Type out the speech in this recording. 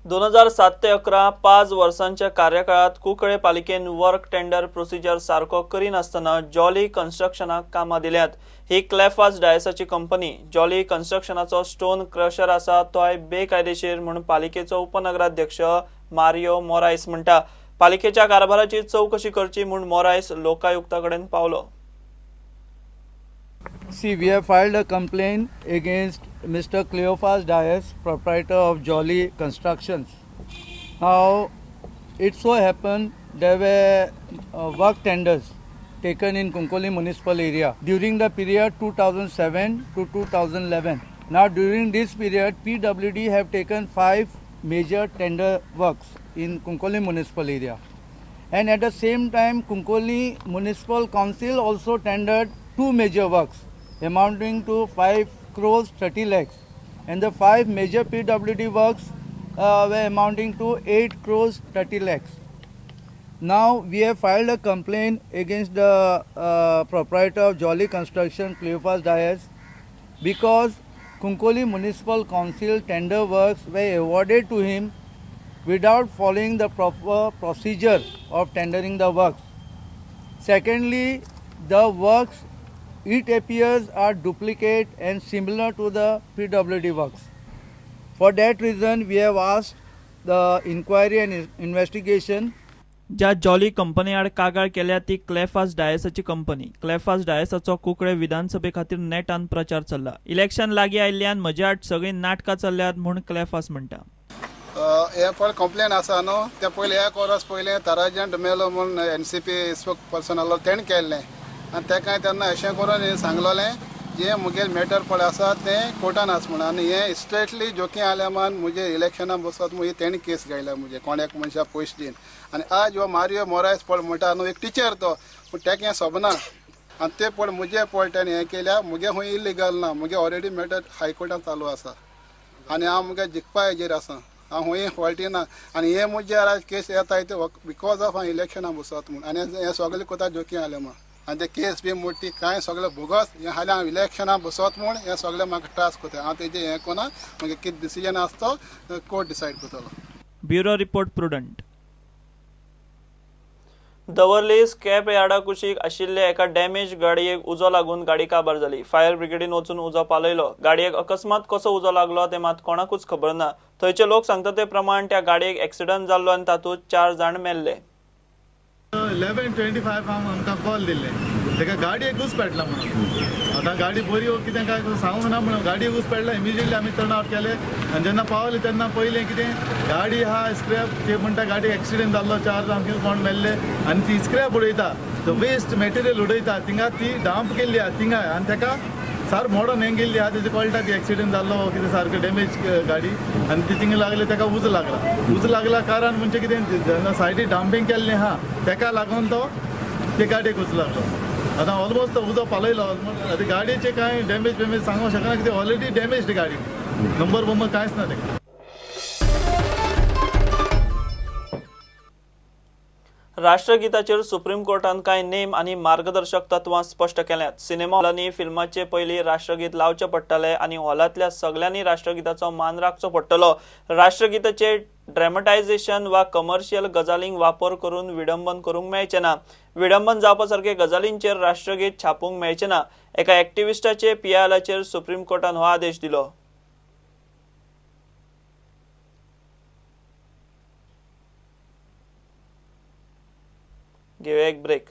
2007 ते 11 5 वर्सांच्या कार्यकाळात कुंकळे पालिकेन वर्क टेंडर प्रोसिजर सारको करिनासतना जॉली कन्स्ट्रक्शनाक कामां दिल्यात। ही क्लेफास डायसाची कंपनी। जॉली कन्स्ट्रक्शनाचो स्टोन क्रशर आसा तोय बेकायदेशीर म्हणून पालिकेचो उपनगराध्यक्ष मारियो मोरायस म्हणटा। पालिकेच्या कारभाराची चौकशी करची म्हणून मोरायस लोकायुक्ताकडेन पावलो। See, we have filed a complaint against Mr. Cleophas Dias, proprietor of Jolly Constructions. Now, it so happened there were work tenders taken in Kunkoli municipal area during the period 2007 to 2011. Now, during this period, PWD have taken 5 major tender works in Kunkoli municipal area. And at the same time, Kunkoli Municipal Council also tendered 2 major works amounting to 5 crores 30 lakhs, and the 5 major PWD works were amounting to 8 crores 30 lakhs. Now we have filed a complaint against the proprietor of Jolly Construction, Cleophas Dias, because Kunkoli Municipal Council tender works were awarded to him without following the proper procedure of tendering the works. Secondly, the works, it appears, are duplicate and similar to the PWD works. For that reason, we have asked the inquiry and investigation. ज्या jolly company आड कागाळ केल्या ती क्लेफास डायसाची company. क्लेफास डायसाचो Cuncolim विधानसभे खातीर नेटान प्रचार चल्ला। Election लागीं आयिल्ल्यान म्हज्या आड सगळी नाटकां चल्ल्यात म्हूण क्लेफास म्हणटा। हे पण कंप्लेन आसा न्हू, ते पयलीं 1 वर्स पयलीं ताराजंट मेलो म्हूण NCP स्पोक पर्सन आसलो तेणें केल्लें, आनी तेका तेन्ना अशें करून सांगलोलें जे मुगेल मॅटर पळय आसा तें कोर्टान आसा म्हणून, आनी हें स्ट्रेटली जोखी आल्या मान मुजे इलेक्शनाक बसत मुगे तेणें केस गायल्या मुजे कोणाक मनशाक पयशे दीन। आनी आज हो मारियो मोरायस पळ म्हणटा न्हू, एक टिचर तो, पूण तेका हें सोबना, आनी ते पळ मुजे पळ तेणें हें केल्या, मुगे खूंय इलिगल ना, मुगे ऑलरेडी मॅटर हायकोर्टान चालू आसा आनी हांव मुगे जिखपा हेजेर आसा, हांव खूंय फॉल्टी ना, आनी हे मुजे आज केस येताय ते बिकॉज ऑफ हांव इलेक्शनाक बसत म्हूण, आनी हें सगळें कोता जोखी आलें मा, आनी ते केस बी मोठी कांय सगळें बोगस हें हाल्या हांव इलेक्शनाक बसत म्हूण हें सगळें म्हाका त्रास कोता, हांव तेजें हें कोना, मागीर कितें डिसिजन आसता तो कोर्ट डिसायड करतलो। Bureau report Prudent. दवर्ली स्क्रॅप यार्डा कुशीक आशिल्ले एका डॅमेज गाडयेक उजो लागून गाडी काबार जाली। फायर ब्रिगेडीन वचून उजो पालयलो। गाडयेक अकस्मात कसो उजो लागलो ते मात कोणाकूच खबर ना। थंयचे लोक सांगता ते प्रमाण त्या गाडयेक एक्सिडंट जाल्लो आनी तातूंत 4 जाण मेल्ले। 11:25 आमकां कॉल दिल्ले, तेका गाडयेक घुस पेटला म्हणून। आतां गाडी बरी कितें काय सांगूंक ना, म्हणून गाडयेक घुस पेटला, इमिजिएटली आमी टर्न आउट केले, आनी जेन्ना पावले तेन्ना पयलें कितें गाडी आहा स्क्रॅप, ते म्हणटा गाडयेक एक्सिडेंट जाल्लो, 4 जाण कितें कोण मेल्ले, आनी ती स्क्रॅप उडयता, तो वेस्ट मटेरियल उडयता, थिंगा ती डांप केल्ली आहा थिंगा, आनी तेका सार मोडोन हें गेल्ली आहा, तेजे कळटा ती एक्सिडेंट जाल्लो कितें सारको डॅमेज गाडी, आनी ती थिंगा लागले, तेका उज लागला कारण म्हणजे कितें जेन्ना सायडीक डांपिंग केल्लें आहा तेका लागून तो ते गाडयेक उज लागलो। आतां ऑलमोस्ट तो उजो पालयलो ऑलमोस्ट, आतां गाडयेचे कांय डॅमेज सांगूंक शकना, कितें ऑलरेडी डॅमेज गाडी, नंबर कांयच ना तेका। राष्ट्रगीताचेर सुप्रीम कोर्टान कांय नेम आनी मार्गदर्शक तत्वां स्पश्ट केल्यात। सिनेमा हॉलांनी फिल्माचे पयलीं राष्ट्रगीत लावचें पडटलें आनी हॉलांतल्या सगळ्यांनी राष्ट्रगीताचो मान राखचो पडटलो। राष्ट्रगीताचे ड्रॅमटायझेशन वा कमर्शियल गजालींक वापर करून विडंबन करूंक मेळचें ना। विडंबन जावपा सारके गजालींचेर राष्ट्रगीत छापूंक मेळचें ना। एका एक्टिविस्टाचे पियालाचेर सुप्रीम कोर्टान हो आदेश दिलो। घेवया एक ब्रेक।